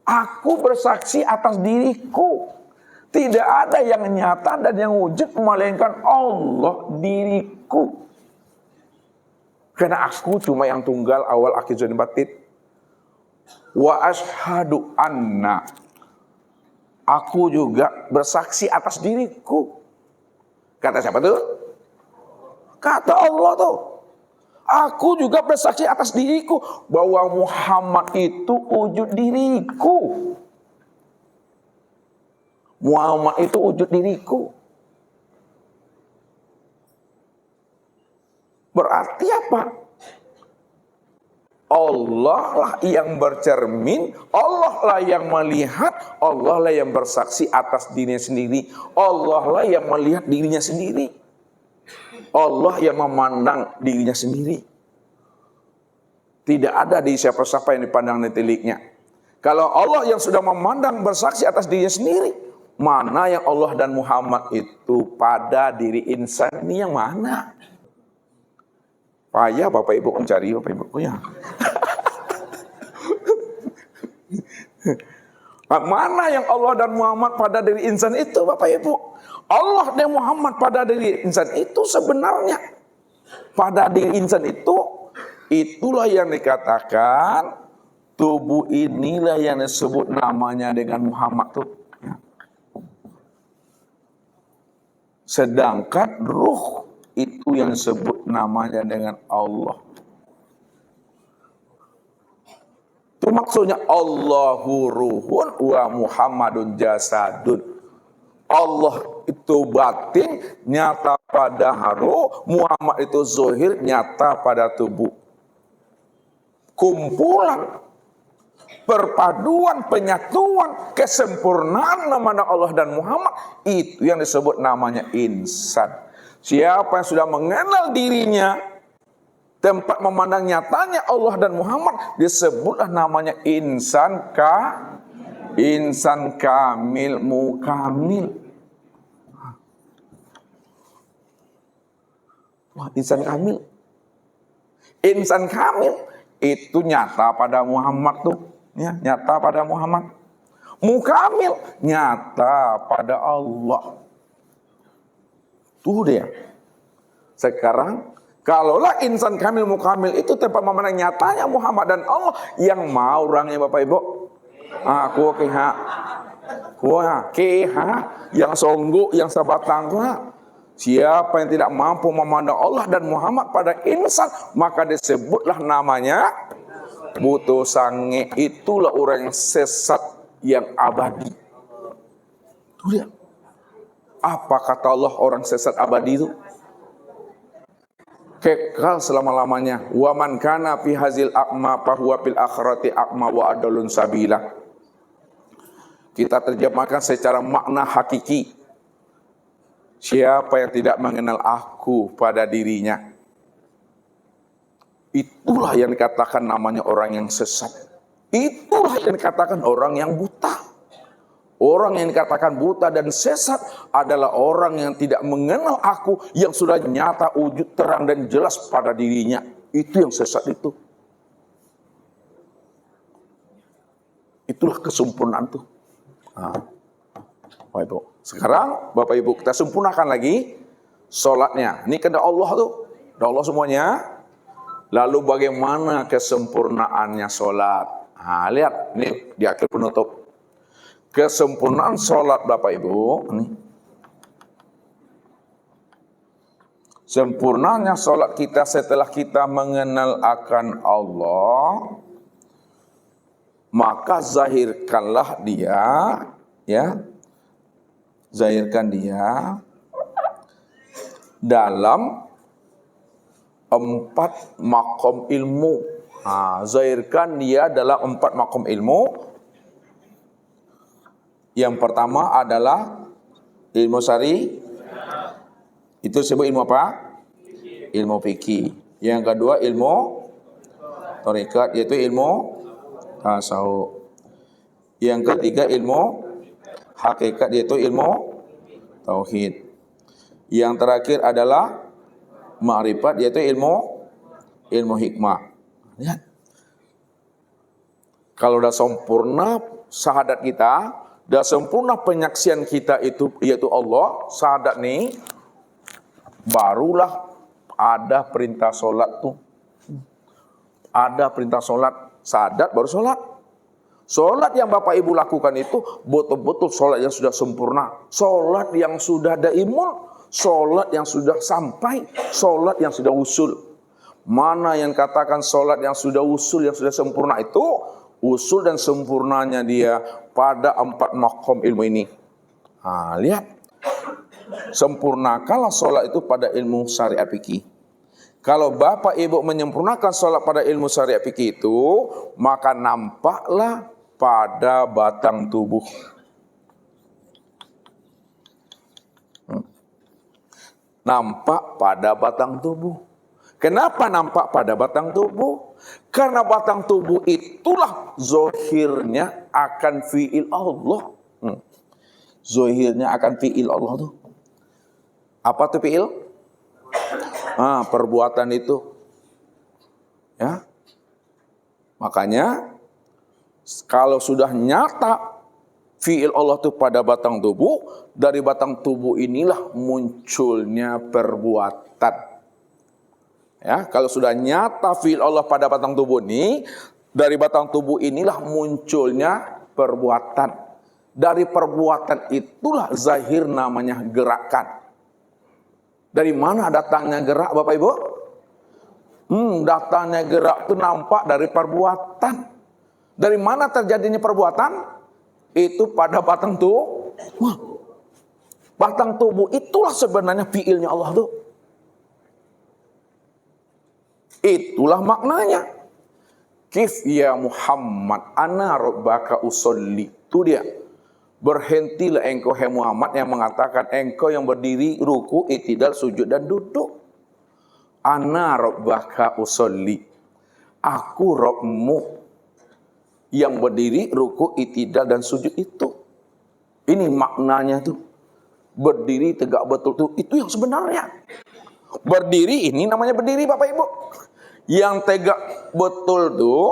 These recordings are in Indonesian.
Aku bersaksi atas diriku. Tidak ada yang nyata dan yang wujud melainkan Allah, diriku. Karena aku cuma yang tunggal, awal, akhir, zahir, batin. Wa ashadu anna. Aku juga bersaksi atas diriku. Kata siapa tuh? Kata Allah tuh. Aku juga bersaksi atas diriku bahwa Muhammad itu wujud diriku. Muhammad itu wujud diriku. Berarti apa? Allah lah yang bercermin, Allah lah yang melihat, Allah lah yang bersaksi atas dirinya sendiri, Allah lah yang melihat dirinya sendiri, Allah yang memandang dirinya sendiri. Tidak ada di siapa-siapa yang dipandang netiliknya. Kalau Allah yang sudah memandang bersaksi atas dirinya sendiri, mana yang Allah dan Muhammad itu pada diri insan ini yang mana? Payah Bapak Ibu mencari Bapak Ibu ya. Mana yang Allah dan Muhammad pada diri insan itu Bapak Ibu? Allah dan Muhammad pada diri insan itu sebenarnya pada diri insan itu, itulah yang dikatakan tubuh inilah yang disebut namanya dengan Muhammad tuh. Sedangkan ruh itu yang disebut namanya dengan Allah. Itu maksudnya Allahu ruhun wa Muhammadun jasadun. Allah itu batin, nyata pada ruh, Muhammad itu zahir, nyata pada tubuh. Kumpulan, perpaduan, penyatuan, kesempurnaan nama Allah dan Muhammad, itu yang disebut namanya insan. Siapa yang sudah mengenal dirinya, tempat memandang nyatanya Allah dan Muhammad, disebutlah namanya insan kamil, mukamil. Wah, insan kamil. Insan kamil itu nyata pada Muhammad tuh, ya, nyata pada Muhammad. Mukamil nyata pada Allah. Tuh dia. Sekarang kalaulah insan kamil mukamil itu tempat memandang nyatanya Muhammad dan Allah, yang mau orangnya Bapak Ibu? Aku keha, yang songgu, yang sabatang kuha. Siapa yang tidak mampu memandang Allah dan Muhammad pada insan, maka disebutlah namanya butuh sange. Itulah orang yang sesat yang abadi. Tuh dia. Apa kata Allah orang sesat abadi itu? Kekal selama-lamanya. Wa man kana fi hazil a'ma fa huwa fil akhirati a'ma wa adallun sabila. Kita terjemahkan secara makna hakiki. Siapa yang tidak mengenal aku pada dirinya, itulah yang dikatakan namanya orang yang sesat. Itulah yang dikatakan orang yang buta. Orang yang dikatakan buta dan sesat adalah orang yang tidak mengenal aku, yang sudah nyata wujud terang dan jelas pada dirinya. Itu yang sesat itu. Itulah kesempurnaan itu. Bapak Ibu. Sekarang Bapak Ibu kita sempurnakan lagi sholatnya. Ini kehendak Allah tuh. Kehendak Allah semuanya. Lalu bagaimana kesempurnaannya sholat? Lihat ini di akhir penutup. Kesempurnaan sholat Bapak Ibu ini. Sempurnanya sholat kita setelah kita mengenal akan Allah, maka zahirkanlah dia, ya, zahirkan dia dalam 4 makom ilmu. Zahirkan dia dalam 4 makom ilmu. Yang pertama adalah ilmu syari. Itu disebut ilmu apa? Ilmu fikih. Yang kedua ilmu tarekat, yaitu ilmu tasawuf. Yang ketiga ilmu hakikat, yaitu ilmu tauhid. Yang terakhir adalah ma'rifat, yaitu ilmu hikmah. Lihat. Kalau sudah sempurna syahadat kita dan sempurna penyaksian kita itu yaitu Allah, syahadat nih, barulah ada perintah sholat tuh. Ada perintah sholat, syahadat baru sholat. Sholat yang Bapak Ibu lakukan itu betul-betul sholat yang sudah sempurna, sholat yang sudah daimun, sholat yang sudah sampai, sholat yang sudah usul. Mana yang katakan sholat yang sudah usul, yang sudah sempurna itu, usul dan sempurnanya dia pada 4 maqam ilmu ini. Nah, lihat, sempurnakanlah sholat itu pada ilmu syariat fikih. Kalau Bapak Ibu menyempurnakan sholat pada ilmu syariat fikih itu, maka nampaklah pada batang tubuh. Nampak pada batang tubuh. Kenapa nampak pada batang tubuh? Karena batang tubuh itulah zohirnya akan fi'il Allah. Zohirnya akan fi'il Allah tuh. Apa tuh fi'il? Perbuatan itu. Ya. Makanya kalau sudah nyata fi'il Allah itu pada batang tubuh, dari batang tubuh inilah munculnya perbuatan. Ya, kalau sudah nyata fi'il Allah pada batang tubuh ini, dari batang tubuh inilah munculnya perbuatan. Dari perbuatan itulah zahir namanya gerakan. Dari mana datangnya gerak Bapak Ibu? Datangnya gerak itu nampak dari perbuatan. Dari mana terjadinya perbuatan? Itu pada batang tubuh. Batang tubuh itulah sebenarnya fiilnya Allah tuh. Itulah maknanya. Kif ya Muhammad ana rabbaka usolli. Itu dia. Berhentilah engkau hai Muhammad yang mengatakan engkau yang berdiri ruku, i'tidal, sujud dan duduk. Ana rabbaka usolli. Aku Rabbmu yang berdiri, ruku, i'tidal dan sujud itu. Ini maknanya tuh. Berdiri tegak betul tuh, itu yang sebenarnya. Berdiri ini namanya berdiri Bapak Ibu. Yang tegak betul tuh,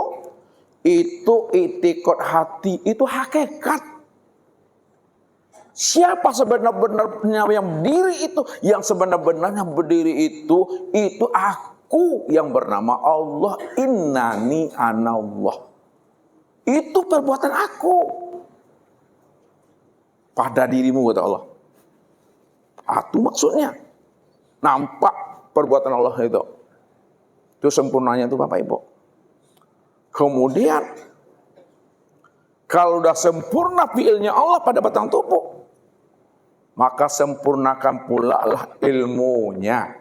itu itikad hati, itu hakikat. Siapa sebenarnya yang berdiri itu? Yang sebenarnya berdiri itu aku yang bernama Allah. Innani anallah. Itu perbuatan aku pada dirimu kata Allah. Itu maksudnya. Nampak perbuatan Allah itu. Itu sempurnanya itu Bapak Ibu. Kemudian kalau sudah sempurna fiilnya Allah pada batang tubuh, maka sempurnakan pula lah ilmunya.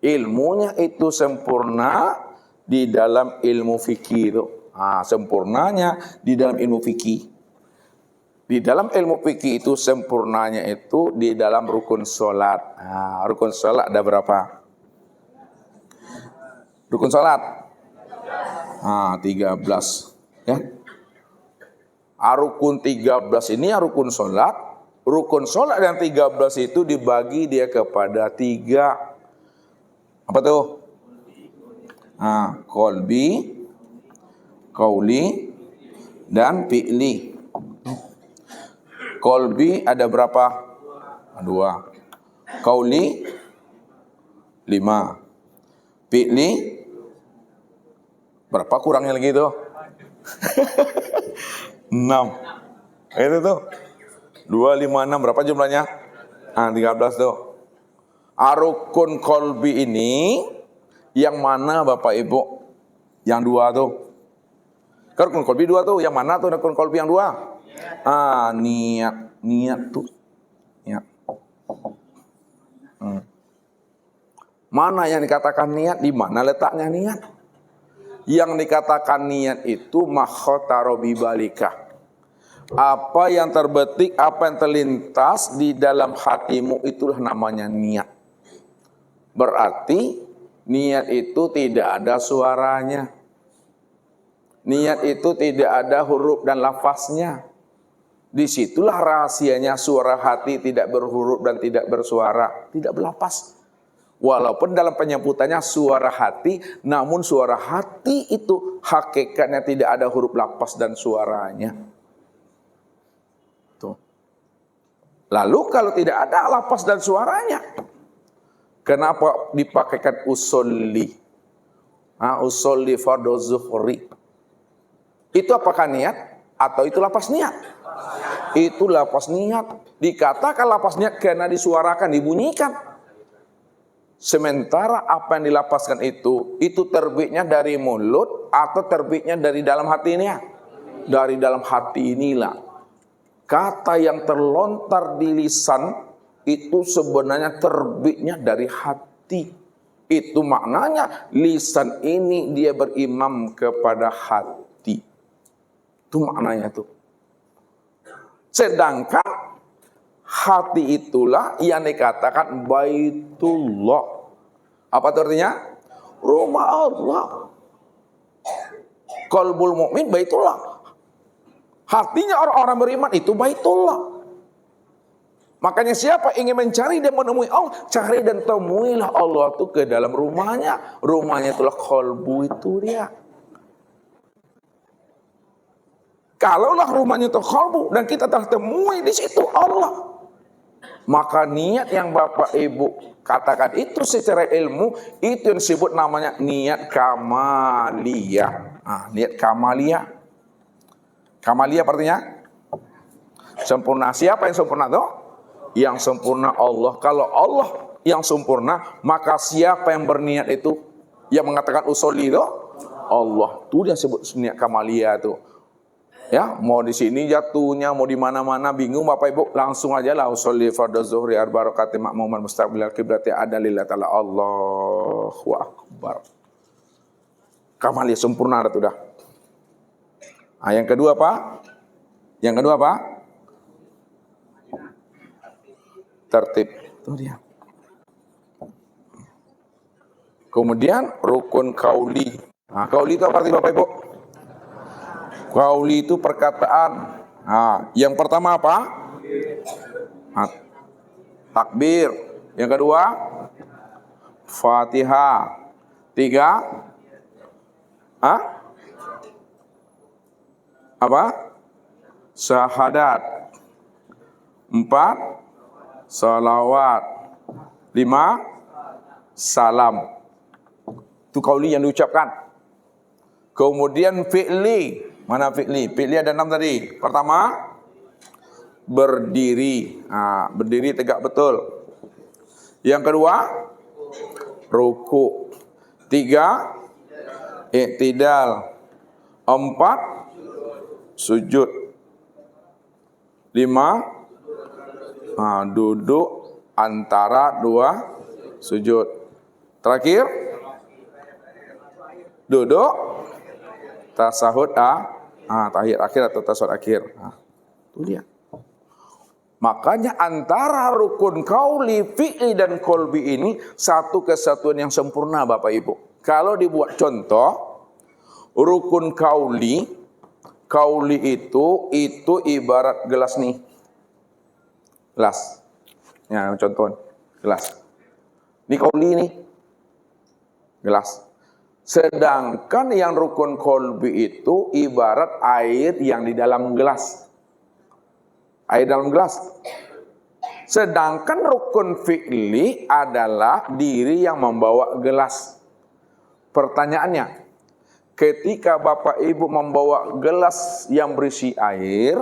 Ilmunya itu sempurna di dalam ilmu fikih itu. Sempurnanya di dalam ilmu fikih. Di dalam ilmu fikih itu sempurnanya itu di dalam rukun sholat. Rukun sholat ada berapa? Rukun sholat 13 ya. Rukun 13 ini rukun sholat. Rukun sholat yang 13 itu dibagi dia kepada 3. Apa tuh? Qalbi, qauli, dan fi'li. Qalbi ada berapa? 2. Qauli 5. Fi'li berapa kurangnya lagi itu? 6. Itu tuh. 2, 5, 6 berapa jumlahnya? 13 tuh. Rukun qalbi ini yang mana Bapak Ibu? Yang 2 tuh. Rukun qalbi 2 tuh, yang mana tuh rukun qalbi yang 2? Niat tuh. Niat. Mana yang dikatakan niat? Di mana letaknya niat? Yang dikatakan niat itu makhotaro bibalika. Apa yang terbetik, apa yang terlintas di dalam hatimu itulah namanya niat. Berarti niat itu tidak ada suaranya. Niat itu tidak ada huruf dan lafaznya. Disitulah rahasianya suara hati tidak berhuruf dan tidak bersuara, tidak berlafaz. Walaupun dalam penyebutannya suara hati, namun suara hati itu hakikatnya tidak ada huruf lafaz dan suaranya. Lalu kalau tidak ada lafaz dan suaranya, kenapa dipakaikan usolli? Usolli fardhu zuhri. Itu apakah niat atau itu lafaz niat? Itu lafaz niat. Dikatakan lafaz niat karena disuarakan, dibunyikan. Sementara apa yang dilafazkan itu terbitnya dari mulut atau terbitnya dari dalam hati ini? Dari dalam hati inilah. Kata yang terlontar di lisan itu sebenarnya terbitnya dari hati. Itu maknanya lisan ini dia berimam kepada hati. Itu maknanya tuh. Sedangkan hati itulah yang dikatakan Baitullah. Apa itu artinya? Rumah Allah. Qalbul mukmin Baitullah. Hatinya orang-orang beriman itu Baitullah. Makanya siapa ingin mencari dan menemui Allah, cari dan temuilah Allah itu ke dalam rumahnya. Rumahnya itulah qalbu itu dia. Kalaulah rumahnya itu qalbu dan kita telah temui di situ Allah, maka niat yang Bapak Ibu katakan itu secara ilmu itu yang disebut namanya niat kamaliyah. Niat kamaliyah. Kamaliyah artinya sempurna. Siapa yang sempurna tuh? Yang sempurna Allah. Kalau Allah yang sempurna, maka siapa yang berniat itu, yang mengatakan usolli itu? Allah. Itu dia sebut niat kamaliyah itu. Ya, mau di sini jatuhnya, mau di mana-mana bingung Bapak Ibu, langsung aja la usolli fardhu zuhri arba rakaat ma'muman mustaqbilal qiblati adalillah ta'ala Allahu akbar. Kamaliyah sempurna itu dah. Yang kedua apa? Yang kedua apa? Tertib. Itu dia. Kemudian rukun kauli. Kauli itu apa arti Bapak Ibu? Kauli itu perkataan. Yang pertama apa? Takbir. Yang kedua Fatihah. 3 apa? Syahadat. 4 salawat. 5 salam. Itu kauli yang diucapkan. Kemudian fi'li. Mana fi'li? Fi'li ada 6 tadi. Pertama, berdiri. Berdiri tegak betul. Yang kedua, ruku. 3, i'tidal. 4, sujud. 5, duduk antara 2 sujud. Terakhir, duduk tasahud tahiyat akhir atau tasawuf akhir. Itu dia. Makanya antara rukun kauli, fi'li dan kolbi ini satu kesatuan yang sempurna Bapak Ibu. Kalau dibuat contoh, rukun kauli itu ibarat gelas nih. Gelas. Ya, contoh gelas. Ini kauli nih. Gelas. Sedangkan yang rukun kolbi itu ibarat air yang di dalam gelas. Air dalam gelas. Sedangkan rukun fi'li adalah diri yang membawa gelas. Pertanyaannya, ketika Bapak Ibu membawa gelas yang berisi air,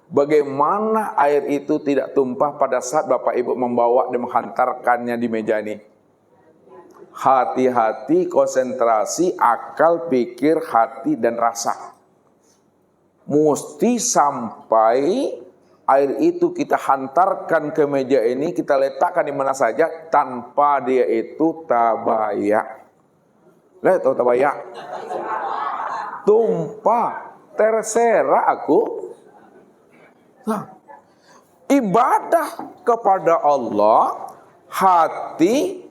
bagaimana air itu tidak tumpah pada saat Bapak Ibu membawa dan menghantarkannya di meja ini? Hati-hati, konsentrasi, akal, pikir, hati, dan rasa. Mesti sampai air itu kita hantarkan ke meja ini, kita letakkan di mana saja, tanpa dia itu tabayak. Lihat tahu tabayak? Tumpah, terserah aku. Ibadah kepada Allah, hati,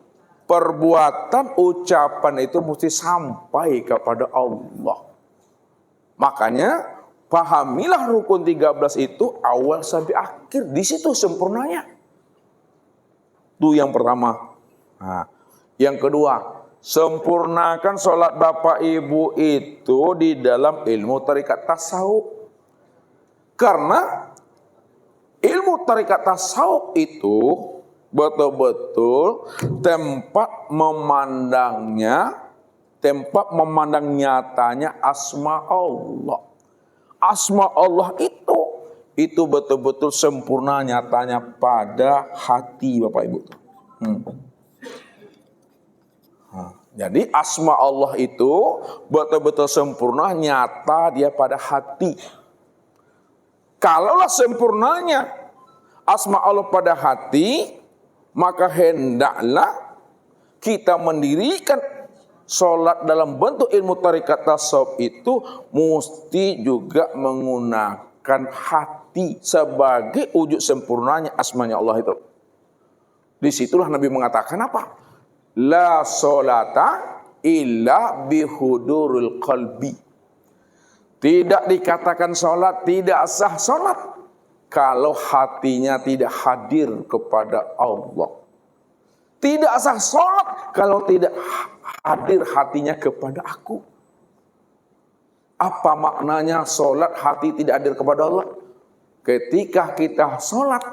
perbuatan, ucapan itu mesti sampai kepada Allah. Makanya pahamilah rukun 13 itu awal sampai akhir. Di situ sempurnanya. Itu yang pertama. Yang kedua, sempurnakan sholat Bapak Ibu itu di dalam ilmu tarekat tasawuf. Karena Ilmu tarekat tasawuf itu betul-betul tempat memandang nyatanya asma Allah. Asma Allah itu betul-betul sempurna nyatanya pada hati Bapak Ibu. Jadi asma Allah itu betul-betul sempurna nyata dia pada hati. Kalaulah sempurnanya asma Allah pada hati, maka hendaklah kita mendirikan sholat dalam bentuk ilmu tarekat tasawuf itu mesti juga menggunakan hati sebagai wujud sempurnanya asmanya Allah itu. Disitulah Nabi mengatakan apa? La sholata illa bihudurul qalbi. Tidak dikatakan sholat, tidak sah sholat kalau hatinya tidak hadir kepada Allah. Tidak sah sholat kalau tidak hadir hatinya kepada aku. Apa maknanya sholat hati tidak hadir kepada Allah? Ketika kita sholat,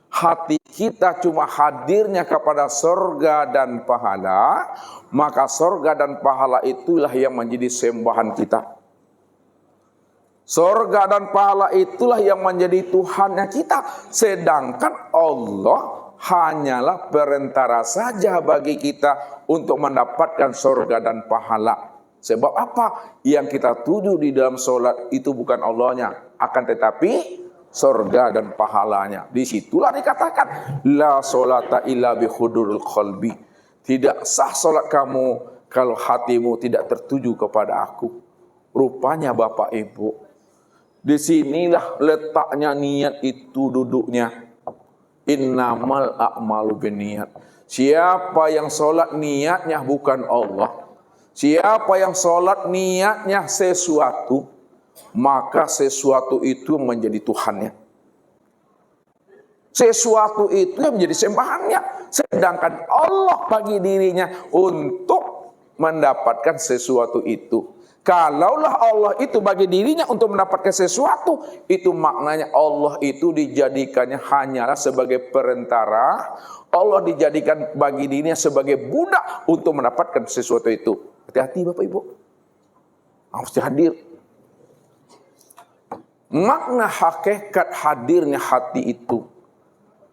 hati kita cuma hadirnya kepada surga dan pahala, maka surga dan pahala itulah yang menjadi sembahan kita. Surga dan pahala itulah yang menjadi Tuhannya kita. Sedangkan Allah hanyalah perantara saja bagi kita untuk mendapatkan surga dan pahala. Sebab apa? Yang kita tuju di dalam sholat itu bukan Allahnya, akan tetapi surga dan pahalanya. Disitulah dikatakan la sholata illa bihudurul qalbi. Tidak sah sholat kamu kalau hatimu tidak tertuju kepada aku. Rupanya Bapak Ibu, disinilah letaknya niat itu duduknya. Innamal a'malu binniyat. Siapa yang sholat niatnya bukan Allah, siapa yang sholat niatnya sesuatu, maka sesuatu itu menjadi Tuhannya. Sesuatu itu yang menjadi sembahannya. Sedangkan Allah bagi dirinya untuk mendapatkan sesuatu itu. Kalaulah Allah itu bagi dirinya untuk mendapatkan sesuatu, itu maknanya Allah itu dijadikannya hanyalah sebagai perantara. Allah dijadikan bagi dirinya sebagai budak untuk mendapatkan sesuatu itu. Hati-hati Bapak Ibu, harus hadir. Makna hakikat hadirnya hati itu,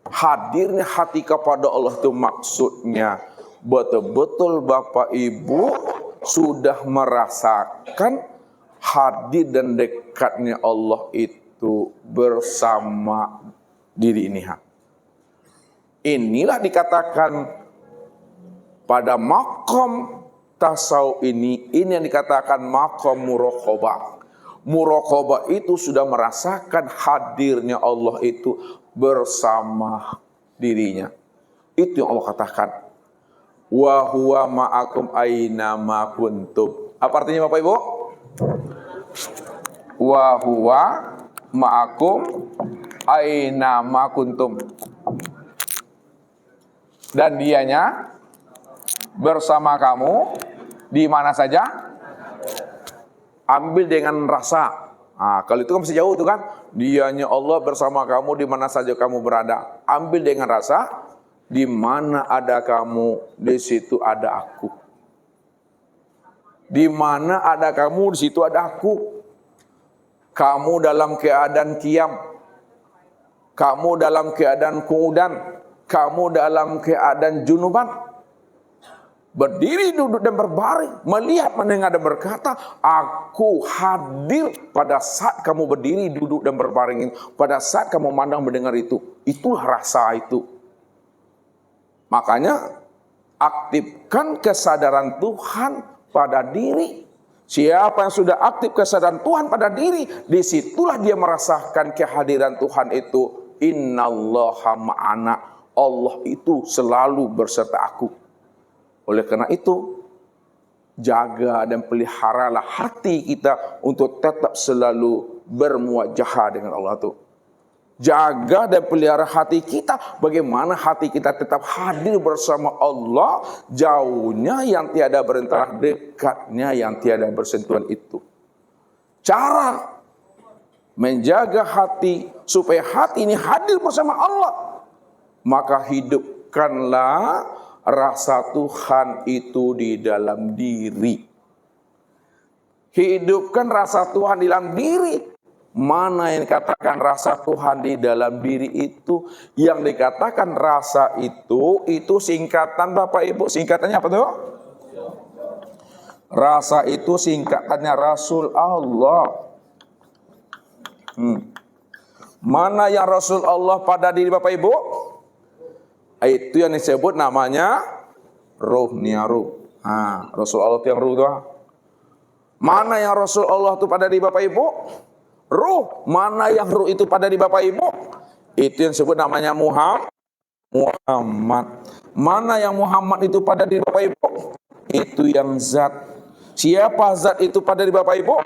hadirnya hati kepada Allah itu maksudnya betul-betul Bapak Ibu sudah merasakan hadir dan dekatnya Allah itu bersama diri ini. Inilah dikatakan pada makom tasawuf ini yang dikatakan makom muraqabah. Muraqabah itu sudah merasakan hadirnya Allah itu bersama dirinya. Itu yang Allah katakan. Wa huwa ma'akum aina ma kuntum. Apa artinya Bapak Ibu? Wa huwa ma'akum aina ma kuntum. Dan dianya bersama kamu di mana saja. Ambil dengan rasa. Nah, kalau itu kan masih jauh tuh kan. Dianya Allah bersama kamu di mana saja kamu berada. Ambil dengan rasa. Di mana ada kamu, di situ ada aku. Di mana ada kamu, di situ ada aku. Kamu dalam keadaan qiyam. Kamu dalam keadaan qu'udan. Kamu dalam keadaan junuban. Berdiri, duduk, dan berbaring. Melihat, mendengar, dan berkata, aku hadir pada saat kamu berdiri, duduk, dan berbaring. Pada saat kamu memandang, mendengar itu. Itulah rasa itu. Makanya aktifkan kesadaran Tuhan pada diri. Siapa yang sudah aktif kesadaran Tuhan pada diri, disitulah dia merasakan kehadiran Tuhan itu. Innallaha ma'ana. Allah itu selalu berserta aku. Oleh karena itu, jaga dan peliharalah hati kita untuk tetap selalu bermuajahah dengan Allah itu. Jaga dan pelihara hati kita. Bagaimana hati kita tetap hadir bersama Allah. Jauhnya yang tiada berantara, dekatnya yang tiada bersentuhan itu. Cara menjaga hati supaya hati ini hadir bersama Allah, maka hidupkanlah rasa Tuhan itu di dalam diri. Hidupkan rasa Tuhan di dalam diri. Mana yang dikatakan rasa Tuhan di dalam diri itu? Yang dikatakan rasa itu singkatan Bapak Ibu. Singkatannya apa tuh? Rasa itu singkatannya Rasul Allah. Mana yang Rasul Allah pada diri Bapak Ibu? Itu yang disebut namanya ruh, niaru. Rasul Allah itu yang ruh tuh. Mana yang Rasul Allah itu pada diri Bapak Ibu? Ruh. Mana yang ruh itu pada diri Bapak Ibu? Itu yang disebut namanya Muhammad. Mana yang Muhammad itu pada diri Bapak Ibu? Itu yang zat. Siapa zat itu pada diri Bapak Ibu?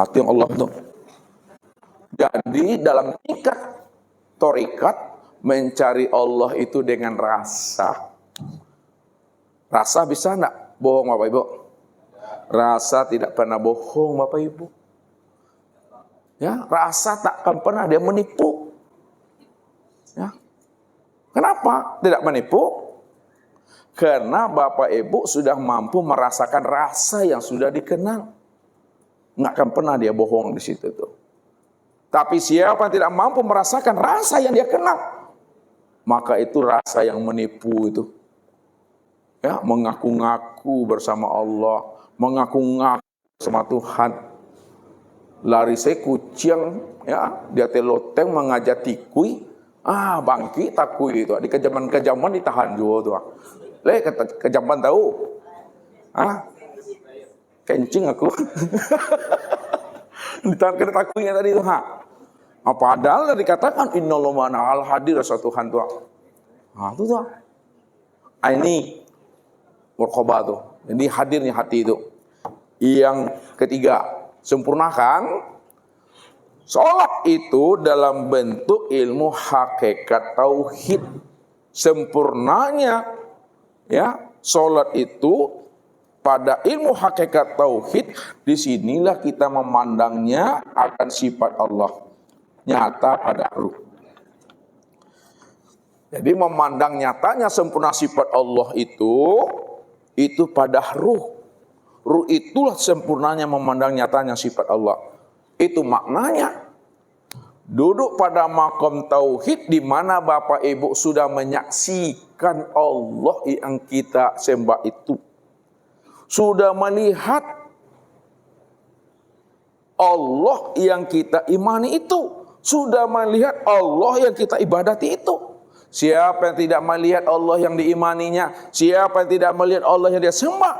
Itu yang Allah itu. Jadi dalam tingkat torikat mencari Allah itu dengan rasa. Rasa bisa enggak bohong Bapak Ibu? Rasa tidak pernah bohong Bapak Ibu. Ya, rasa tak akan pernah dia menipu. Ya. Kenapa tidak menipu? Karena Bapak Ibu sudah mampu merasakan rasa yang sudah dikenal. Nggak akan pernah dia bohong di situ tuh. Tapi siapa yang tidak mampu merasakan rasa yang dia kenal, maka itu rasa yang menipu itu. Ya, mengaku-ngaku bersama Allah, mengaku-ngaku bersama Tuhan. Lari saya kucing, ya, dia teloteng mengajak tikui, bangki takui itu. Di kejaman ditahan juga tuh. Kejaman tahu? Kencing aku. Ditahan kena takuinya tadi tuh. Padahal dikatakan innallaha ma'al hadir rasa Tuhan tuh. Itu tuh. Ini murqabah tuh. Jadi hadirnya hati itu. Yang ketiga, sempurnakan sholat itu dalam bentuk ilmu hakikat tauhid. Sempurnanya ya sholat itu pada ilmu hakikat tauhid. Disinilah kita memandangnya akan sifat Allah nyata pada ruh. Jadi memandang nyatanya sempurna sifat Allah itu pada ruh. Ruh itulah sempurnanya memandang nyatanya sifat Allah. Itu maknanya. Duduk pada makom tauhid di mana Bapak Ibu sudah menyaksikan Allah yang kita sembah itu. Sudah melihat Allah yang kita imani itu. Sudah melihat Allah yang kita ibadati itu. Siapa yang tidak melihat Allah yang diimaninya? Siapa yang tidak melihat Allah yang dia sembah?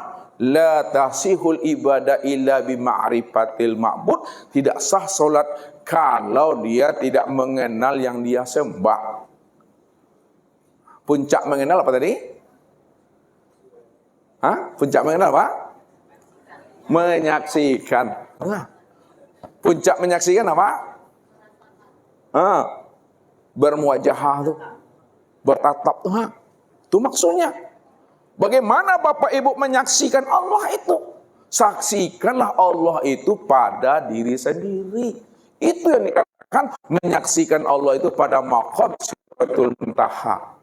La tasihul ibadah illa bima'rifatil ma'bud. Tidak sah solat kalau dia tidak mengenal yang dia sembah. Puncak mengenal apa tadi? Puncak mengenal apa? Menyaksikan. Puncak menyaksikan apa? Bermuajahah tuh. Bertatap tuh. Itu maksudnya. Bagaimana Bapak Ibu menyaksikan Allah itu? Saksikanlah Allah itu pada diri sendiri. Itu yang dikatakan menyaksikan Allah itu pada maqam Sidratul Muntaha.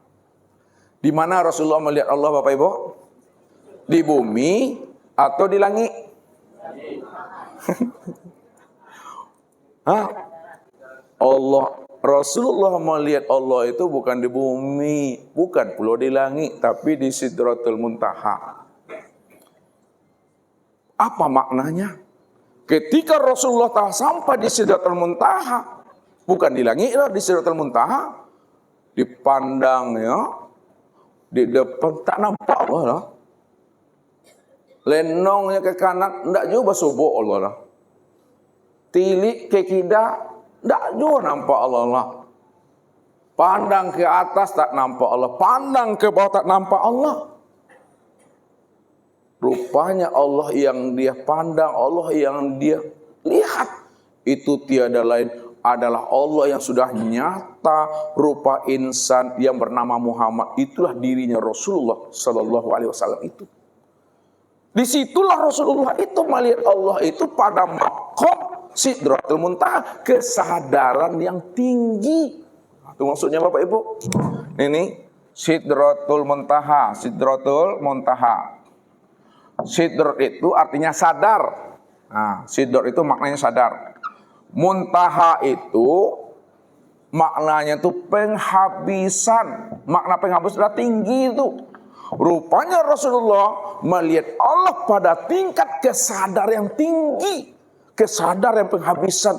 Di mana Rasulullah melihat Allah Bapak Ibu? Di bumi atau di langit? Rasulullah melihat Allah itu bukan di bumi, bukan pula di langit, tapi di Sidratul Muntaha. Apa maknanya? Ketika Rasulullah telah sampai di Sidratul Muntaha, bukan di langit, di Sidratul Muntaha, dipandang ya, di depan tak nampak Allah lah. Lenongnya ke kanan, tidak juga subuh Allah lah. Tilik ke kidal, tidak juga nampak Allah lah. Pandang ke atas tak nampak Allah. Pandang ke bawah tak nampak Allah. Rupanya Allah yang dia pandang, Allah yang dia lihat, itu tiada lain adalah Allah yang sudah nyata rupa insan yang bernama Muhammad. Itulah dirinya Rasulullah Sallallahu Alaihi Wasallam itu. Disitulah Rasulullah itu melihat Allah itu pada makom Sidratul Muntaha, kesadaran yang tinggi. Itu maksudnya Bapak Ibu. Ini Sidratul Muntaha, Sidratul Muntaha. Sidr itu artinya sadar. Nah, sidr itu maknanya sadar. Muntaha itu maknanya itu penghabisan. Makna penghabisan sudah tinggi itu. Rupanya Rasulullah melihat Allah pada tingkat kesadaran yang tinggi. Kesadaran penghabisan.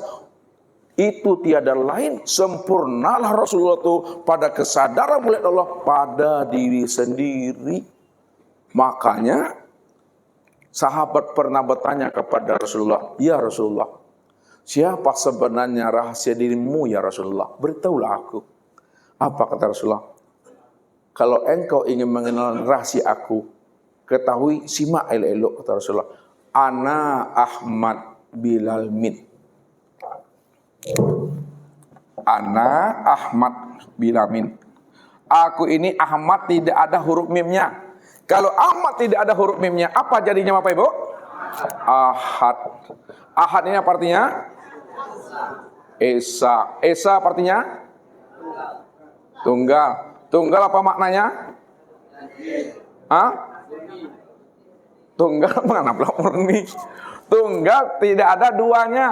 Itu tiada lain, sempurnalah Rasulullah itu pada kesadaran melihat Allah pada diri sendiri. Makanya sahabat pernah bertanya kepada Rasulullah, "Ya Rasulullah, siapa sebenarnya rahasia dirimu ya Rasulullah? Beritahulah aku." Apa kata Rasulullah? "Kalau engkau ingin mengenal rahasia aku, ketahui, simak elok-elok," kata Rasulullah. "Ana Ahmad bilal min." Ana Ahmad bilal min. Aku ini Ahmad, tidak ada huruf mimnya. Kalau Ahmad tidak ada huruf mimnya, apa jadinya Bapak Ibu? Ahad. Ahad ini apa artinya? Esa. Esa apa artinya? Tunggal. Tunggal apa maknanya? Hah? Tunggal mana belum murni? Tunggal tidak ada duanya.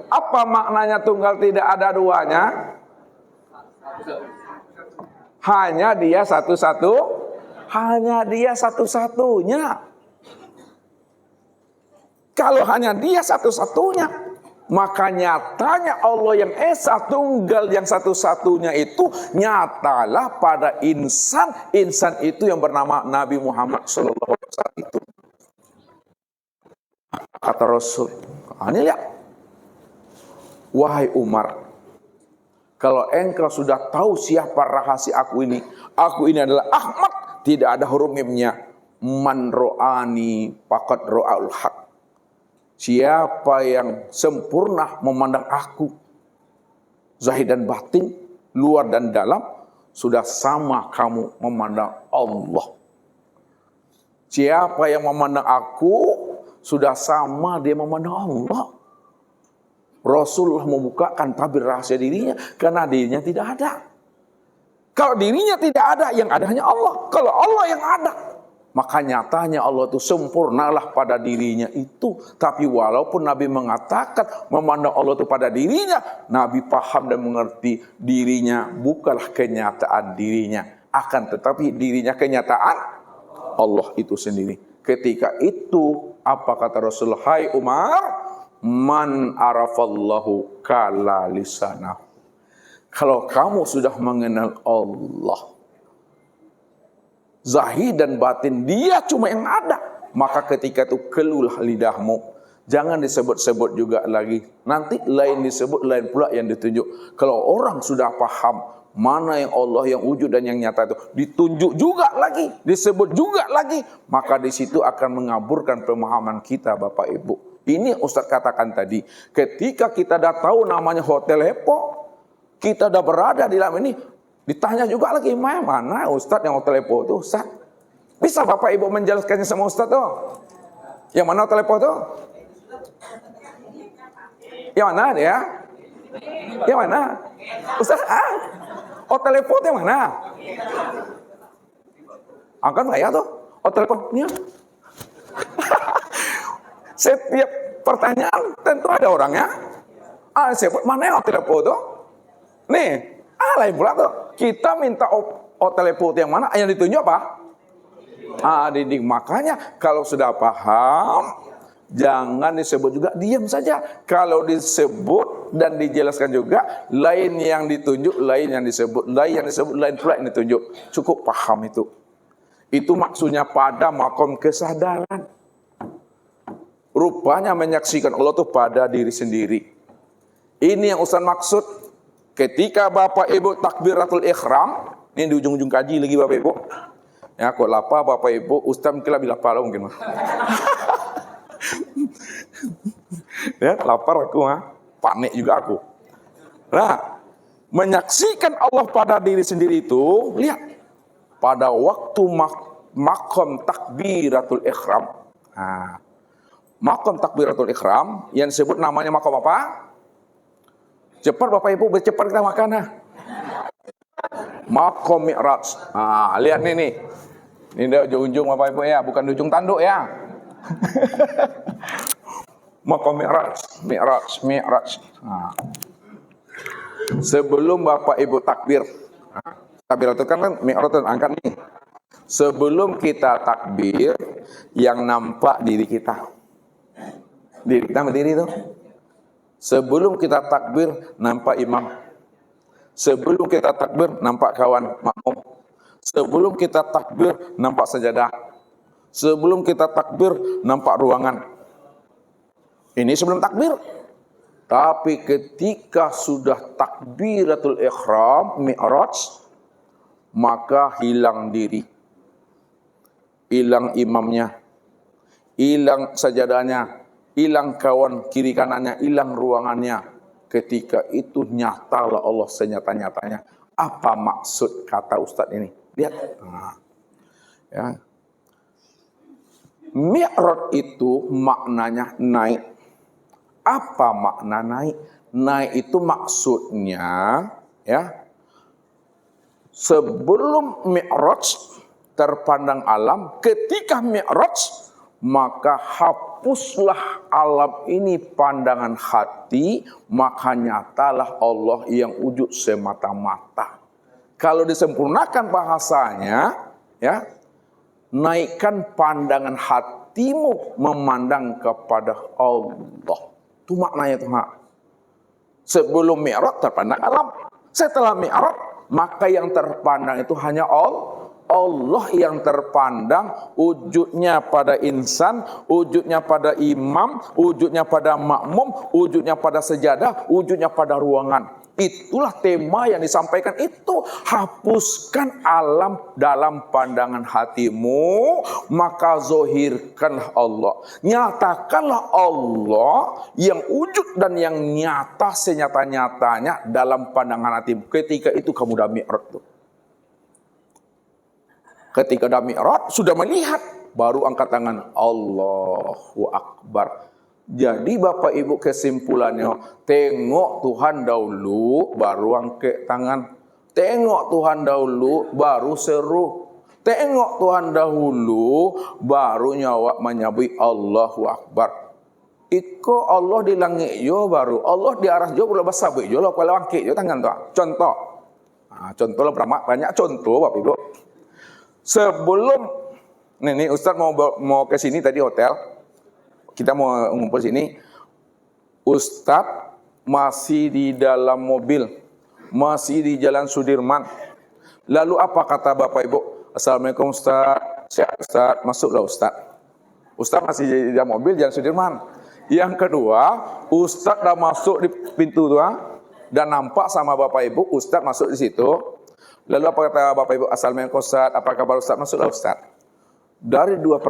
Apa maknanya tunggal tidak ada duanya? Hanya dia satu-satu. Hanya dia satu-satunya. Kalau hanya dia satu-satunya, maka nyatanya Allah yang Esa Tunggal yang satu-satunya itu nyatalah pada insan. Insan itu yang bernama Nabi Muhammad SAW itu. Kata Rasul, ini lihat. Wahai Umar, kalau engkau sudah tahu siapa rahasia aku ini adalah Ahmad, tidak ada huruf mimnya. Man ro'ani faqad ro'al haq. Siapa yang sempurna memandang aku, zahir dan batin, luar dan dalam, sudah sama kamu memandang Allah. Siapa yang memandang aku, sudah sama dia memandang Allah. Rasulullah membukakan tabir rahasia dirinya karena dirinya tidak ada. Kalau dirinya tidak ada, yang ada hanya Allah. Kalau Allah yang ada, maka nyatanya Allah itu sempurnalah pada dirinya itu. Tapi walaupun Nabi mengatakan memandang Allah itu pada dirinya, Nabi paham dan mengerti dirinya bukanlah kenyataan dirinya. Akan tetapi dirinya kenyataan Allah itu sendiri. Ketika itu, apa kata Rasulullah? Hai Umar, man arafallahu kala lisanahu. Kalau kamu sudah mengenal Allah, zahir dan batin, dia cuma yang ada, maka ketika itu keluarlah lidahmu. Jangan disebut-sebut juga lagi. Nanti lain disebut, lain pula yang ditunjuk. Kalau orang sudah paham mana yang Allah yang wujud dan yang nyata itu, ditunjuk juga lagi, disebut juga lagi, maka di situ akan mengaburkan pemahaman kita Bapak Ibu. Ini Ustaz katakan tadi, ketika kita dah tahu namanya Hotel Epo, kita dah berada di dalam ini, ditanya juga lagi, mana Ustaz yang Hotel Epo itu Ustaz? Bisa Bapak Ibu menjelaskannya sama Ustaz tuh? Yang mana Hotel Epo tuh? Yang mana dia? Yang mana? Ustaz, Hotel Epo itu yang mana? Angkat nggak ya tuh? Hotel Epo nya? Setiap pertanyaan tentu ada orangnya. Sebut mana yang Hotel Epo tuh? Nih, lain pula tuh. Kita minta Hotel Epo yang mana? Yang ditunjuk apa? Dinding. Makanya kalau sudah paham, jangan disebut juga, diam saja. Kalau disebut dan dijelaskan juga, lain yang ditunjuk, lain yang disebut, lain pula yang ditunjuk. Cukup paham itu. Itu maksudnya pada makom kesadaran. Rupanya menyaksikan Allah itu pada diri sendiri. Ini yang Ustaz maksud. Ketika Bapak Ibu takbiratul ikhram, ini di ujung-ujung kaji lagi Bapak Ibu. Ya, kok lapar Bapak Ibu, Ustaz mungkin lebih lapar mungkin. Ya, lapar aku, panik juga aku. Nah, menyaksikan Allah pada diri sendiri itu, lihat. Pada waktu makom takbiratul ikhram. Makom takbiratul ihram yang disebut namanya makom apa? Cepat Bapak Ibu, bercepat kita makan nah. Makom Mi'raj. Ah, lihat nih. Ini di ujung Bapak Ibu ya, bukan di ujung tanduk ya. Makom Mi'raj. Nah. Sebelum Bapak Ibu takbir, takbir itu kan Mi'raj angkat nih. Sebelum kita takbir, yang nampak diri kita. Diri kita berdiri tuh. Sebelum kita takbir, nampak imam. Sebelum kita takbir, nampak kawan makmum. Sebelum kita takbir, nampak sajadah. Sebelum kita takbir, nampak ruangan. Ini sebelum takbir. Tapi ketika sudah takbiratul ihram, Mi'raj, maka hilang diri. Hilang imamnya. Hilang sajadahnya. Hilang kawan kiri kanannya, hilang ruangannya. Ketika itu nyatalah Allah senyata-nyatanya. Apa maksud kata Ustadz ini? Lihat. Nah, ya. Mi'raj itu maknanya naik. Apa makna naik? Naik itu maksudnya, ya, sebelum Mi'raj terpandang alam, ketika Mi'raj maka hapuslah alam ini pandangan hati, maka nyatalah Allah yang wujud semata-mata. Kalau disempurnakan bahasanya, ya, naikkan pandangan hatimu memandang kepada Allah. Itu maknanya itu, sebelum Mi'raj terpandang alam, setelah Mi'raj maka yang terpandang itu hanya Allah yang terpandang, wujudnya pada insan, wujudnya pada imam, wujudnya pada makmum, wujudnya pada sejadah, wujudnya pada ruangan. Itulah tema yang disampaikan itu. Hapuskan alam dalam pandangan hatimu, maka zohirkanlah Allah. Nyatakanlah Allah yang wujud dan yang nyata senyata-nyatanya dalam pandangan hatimu. Ketika itu kamu udah Mi'raj tuh. Ketika dah Mi'raj, sudah melihat, baru angkat tangan, Allahu Akbar. Jadi Bapak Ibu kesimpulannya, tengok Tuhan dahulu, baru angkat tangan. Tengok Tuhan dahulu, baru seru. Tengok Tuhan dahulu, baru nyawa menyebut Allahu Akbar. Iko Allah di langit yo baru, Allah di arah yo, boleh basah yo, kalau angkat yo tangan tuh. Contoh. Nah, contoh lah banyak contoh Bapak Ibu. Sebelum ini Ustadz mau ke sini tadi hotel, kita mau ngumpul sini. Ustadz masih di dalam mobil, masih di Jalan Sudirman. Lalu apa kata Bapak Ibu? Assalamualaikum Ustadz, siap Ustadz, masuklah Ustadz. Ustadz masih di dalam mobil Jalan Sudirman. Yang kedua, Ustadz dah masuk di pintu tuh, dan nampak sama Bapak Ibu, Ustadz masuk di situ. Lalu apa kata Bapak Ibu? Assalamualaikum Ustaz, apa kabar Ustaz? Masuklah Ustaz. Dari dua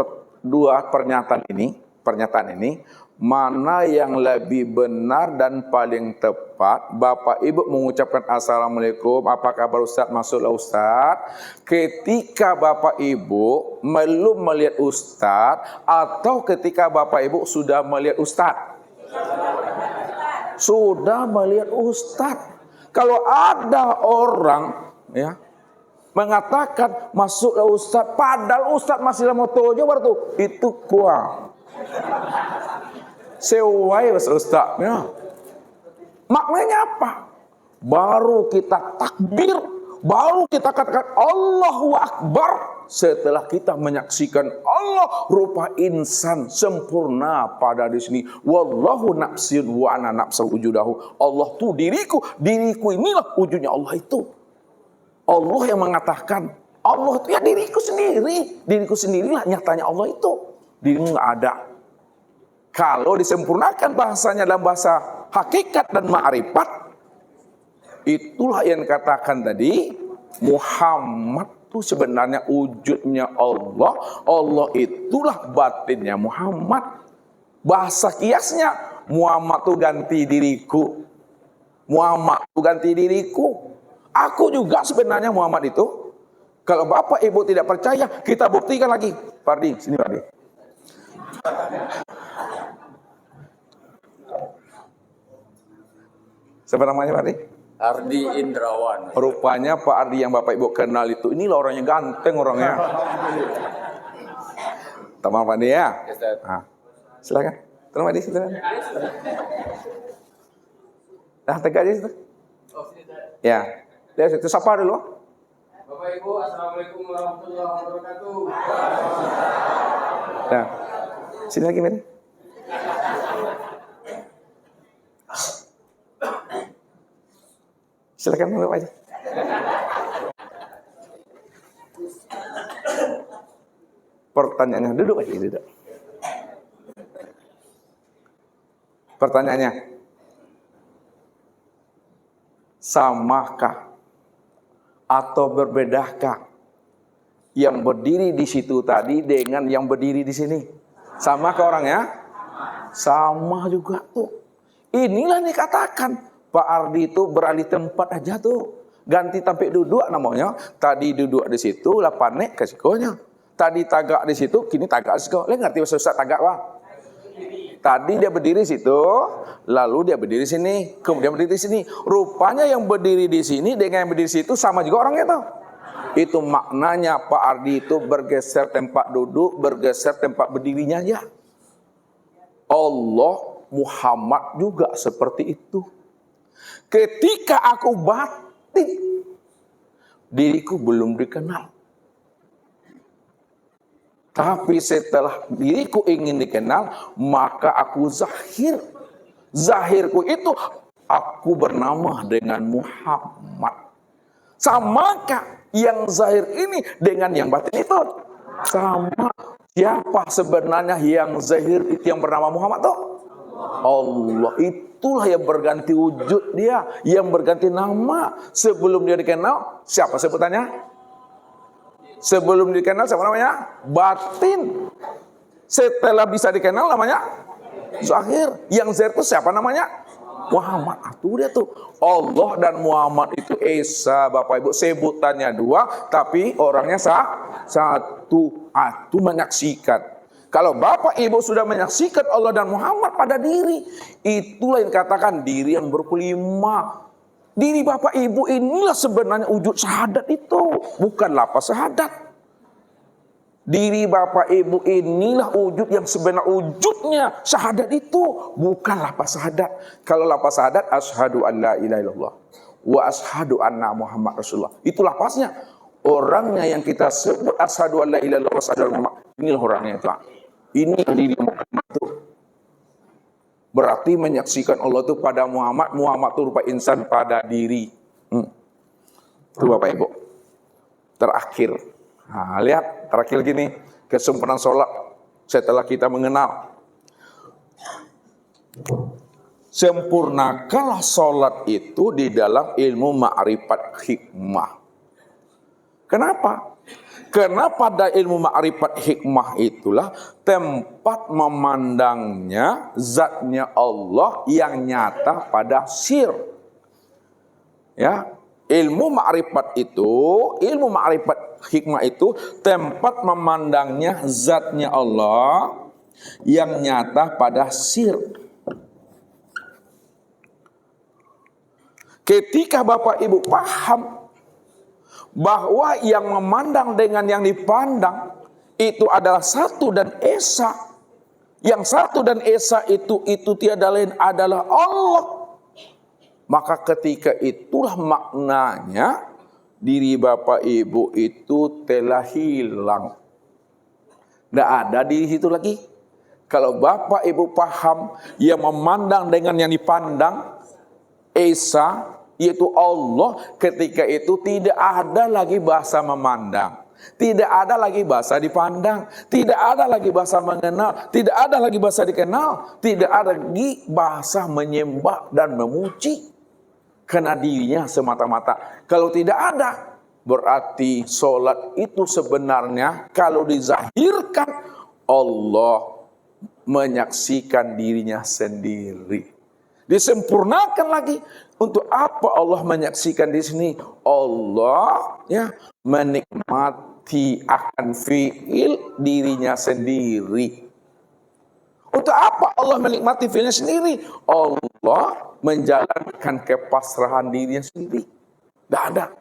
pernyataan ini, mana yang lebih benar dan paling tepat? Bapak Ibu mengucapkan Assalamualaikum, apa kabar Ustaz? Masuklah Ustaz. Ketika Bapak Ibu belum melihat Ustaz, atau ketika Bapak Ibu sudah melihat Ustaz? Sudah melihat Ustaz. Kalau ada orang, ya, mengatakan masuklah Ustaz, padahal Ustaz masih dalam motor aja baru tuh, itu kuah sewai Ustaz, ya. Maknanya apa? Baru kita takbir, baru kita katakan Allahu Akbar setelah kita menyaksikan Allah rupa insan sempurna pada di sini. Wallahu nafsin wa ana nafsul wujudahu. Allah tuh diriku inilah wujudnya Allah itu. Allah yang mengatakan, Allah itu ya diriku sendirilah nyatanya Allah itu. Dirimu nggak ada. Kalau disempurnakan bahasanya dalam bahasa hakikat dan ma'rifat, itulah yang dikatakan tadi, Muhammad itu sebenarnya wujudnya Allah. Allah itulah batinnya Muhammad. Bahasa kiasnya, Muhammad itu ganti diriku. Muhammad itu ganti diriku. Aku juga sebenarnya Muhammad itu. Kalau Bapak Ibu tidak percaya, kita buktikan lagi. Pardi, sini Pardi. Siapa namanya Pak Ardi? Ardi Indrawan. Rupanya Pak Ardi yang Bapak Ibu kenal itu, inilah orangnya ganteng orangnya. Teman Pak Ardi ya? Nah, silakan. Teman Pak Ardi, silakan. Nah, tegak aja situ. Ya, lihat situ, sapa dulu. Bapak Ibu, assalamualaikum warahmatullahi wabarakatuh. Nah, sini lagi Mary. Silakan Bapak aja. Pertanyaannya, duduk aja, duduk. Pertanyaannya, samakah atau berbedakah yang berdiri di situ tadi dengan yang berdiri di sini? Sama ke orangnya? Sama juga tuh. Inilah dikatakan Pak Ardi itu beralih tempat aja tuh. Ganti tempat duduk namanya. Tadi duduk di situ, lah panek ke sikonya. Tadi tagak di situ, kini tagak di situ. Lihat ngerti bahasa Ustaz tagak wah? Tadi dia berdiri situ, lalu dia berdiri sini, kemudian berdiri di sini. Rupanya yang berdiri di sini dengan yang berdiri di situ sama juga orangnya tuh. Itu maknanya Pak Ardi itu bergeser tempat duduk, bergeser tempat berdirinya aja. Allah Muhammad juga seperti itu. Ketika aku batin, diriku belum dikenal. Tapi setelah diriku ingin dikenal, maka aku zahir. Zahirku itu, aku bernama dengan Muhammad. Samakah yang zahir ini dengan yang batin itu? Sama. Siapa sebenarnya yang zahir itu yang bernama Muhammad tuh? Allah. Itulah yang berganti wujud dia, yang berganti nama. Sebelum dia dikenal, siapa sebutannya? Sebelum dikenal siapa namanya? Batin. Setelah bisa dikenal namanya zahir. Yang zahir itu siapa namanya? Muhammad. Itu dia tuh. Allah dan Muhammad itu Esa, Bapak Ibu. Sebutannya dua, tapi orangnya satu. Itu menyaksikan. Kalau Bapak Ibu sudah menyaksikan Allah dan Muhammad pada diri, itulah yang dikatakan diri yang berkelima. Diri Bapak Ibu inilah sebenarnya wujud syahadat itu, bukan lafaz syahadat. Diri Bapak Ibu inilah wujud yang sebenarnya wujudnya syahadat itu, bukan lafaz syahadat. Kalau lafaz syahadat asyhadu an la ilaha illallah wa asyhadu anna Muhammad Rasulullah. Itu lafaznya. Orangnya yang kita sebut asyhadu an la ilaha illallah wa asyhadu anna Muhammad, inilah orangnya itu. Ini diri Muhammad itu. Berarti menyaksikan Allah itu pada Muhammad, Muhammad itu rupa insan pada diri. Itu Bapak Ibu. Terakhir. Nah, lihat terakhir gini, kesempurnaan sholat setelah kita mengenal. Sempurnakanlah sholat itu di dalam ilmu ma'rifat hikmah. Kenapa? Karena pada ilmu ma'rifat hikmah itulah tempat memandangnya zatnya Allah yang nyata pada sir. Ya, ilmu ma'rifat itu, ilmu ma'rifat hikmah itu tempat memandangnya zatnya Allah yang nyata pada sir. Ketika Bapak Ibu paham bahwa yang memandang dengan yang dipandang itu adalah satu dan esa. Yang satu dan esa itu tiada lain adalah Allah. Maka ketika itulah maknanya diri Bapak Ibu itu telah hilang. Tidak ada di situ lagi. Kalau Bapak Ibu paham yang memandang dengan yang dipandang esa, yaitu Allah, ketika itu tidak ada lagi bahasa memandang, tidak ada lagi bahasa dipandang, tidak ada lagi bahasa mengenal, tidak ada lagi bahasa dikenal, tidak ada lagi bahasa menyembah dan memuji, karena dirinya semata-mata. Kalau tidak ada, berarti sholat itu sebenarnya kalau dizahirkan Allah menyaksikan dirinya sendiri. Disempurnakan lagi. Untuk apa Allah menyaksikan di sini? Allah ya menikmati akan fiil dirinya sendiri. Untuk apa Allah menikmati fiilnya sendiri? Allah menjalankan kepasrahan dirinya sendiri. Tidak ada.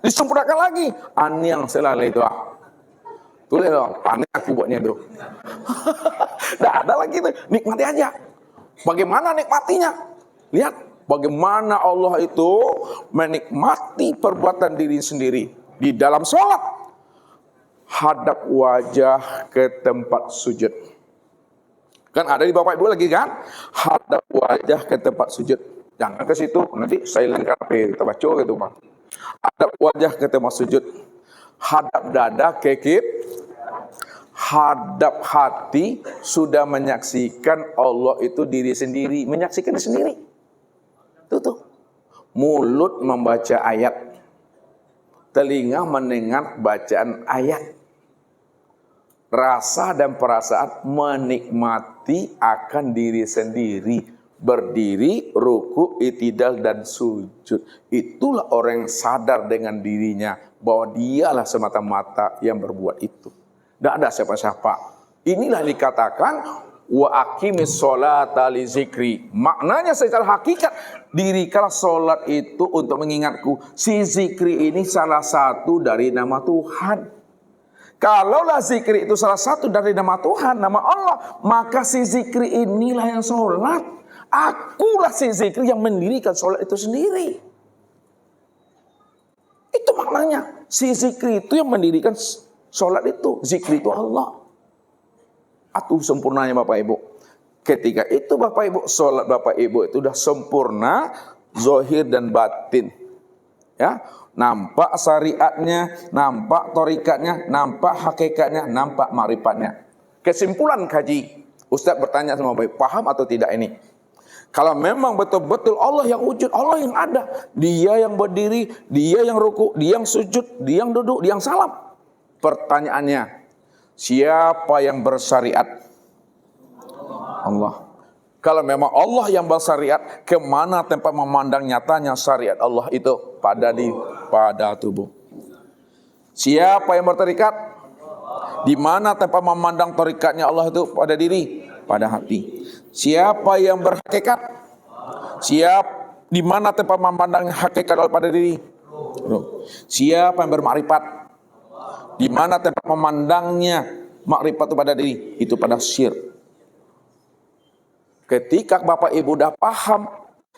Disempurnakan lagi. Aniang selalu itu. Tulis dong, aneh aku buatnya tuh. Tidak ada lagi tuh. Nikmati aja. Bagaimana nikmatinya? Lihat bagaimana Allah itu menikmati perbuatan diri sendiri. Di dalam sholat, hadap wajah ke tempat sujud. Kan ada di Bapak Ibu lagi kan? Hadap wajah ke tempat sujud. Jangan ke situ, nanti saya lengkapi, kita baca gitu Pak. Hadap wajah ke tempat sujud. Hadap dada ke kiblat. Hadap hati sudah menyaksikan Allah itu diri sendiri, menyaksikan diri sendiri. Tuh. Mulut membaca ayat, telinga mendengar bacaan ayat. Rasa dan perasaan menikmati akan diri sendiri, berdiri, ruku, i'tidal dan sujud. Itulah orang yang sadar dengan dirinya bahwa dialah semata-mata yang berbuat itu. Tidak ada siapa-siapa. Inilah dikatakan wa aqimis sholata li zikri. Maknanya secara hakikat, dirikanlah sholat itu untuk mengingatku. Si zikri ini salah satu dari nama Tuhan. Kalaulah zikri itu salah satu dari nama Tuhan, nama Allah, maka si zikri inilah yang sholat. Akulah si zikri yang mendirikan sholat itu sendiri. Itu maknanya. Si zikri itu yang mendirikan sholat itu. Zikri itu Allah. Atuh sempurnanya Bapak Ibu. Ketika itu Bapak Ibu, sholat Bapak Ibu itu sudah sempurna, zahir dan batin. Ya, nampak syariatnya, nampak torikatnya, nampak hakikatnya, nampak ma'rifatnya. Kesimpulan kaji, Ustaz bertanya sama Bapak Ibu, paham atau tidak ini? Kalau memang betul-betul Allah yang wujud, Allah yang ada, Dia yang berdiri, Dia yang ruku, Dia yang sujud, Dia yang duduk, Dia yang salam. Pertanyaannya, siapa yang bersyariat? Allah. Kalau memang Allah yang bersyariat, kemana tempat memandang nyatanya syariat Allah itu? Pada tubuh. Siapa yang berterikat? Di mana tempat memandang tarikatnya Allah itu? Pada diri, pada hati. Siapa yang berhakikat? Di mana tempat memandang hakikat Allah pada diri? Siapa yang bermakrifat? Di mana tempat memandangnya makrifat itu pada diri? Itu pada syirk. Ketika Bapak Ibu sudah paham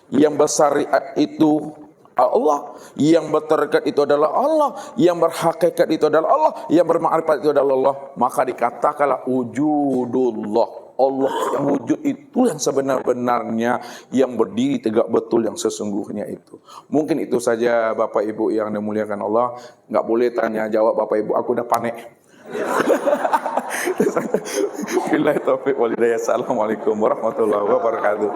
yang bersyariat itu Allah, yang berterikat itu adalah Allah, yang berhakikat itu adalah Allah, yang bermakrifat itu adalah Allah, maka dikatakanlah wujudullah. Allah yang wujud itu yang sebenar-benarnya, yang berdiri tegak betul yang sesungguhnya itu. Mungkin itu saja Bapak Ibu yang dimuliakan Allah. Nggak boleh tanya jawab Bapak Ibu, aku udah panik. Billahi taufiq wal hidayah. Assalamualaikum warahmatullahi wabarakatuh.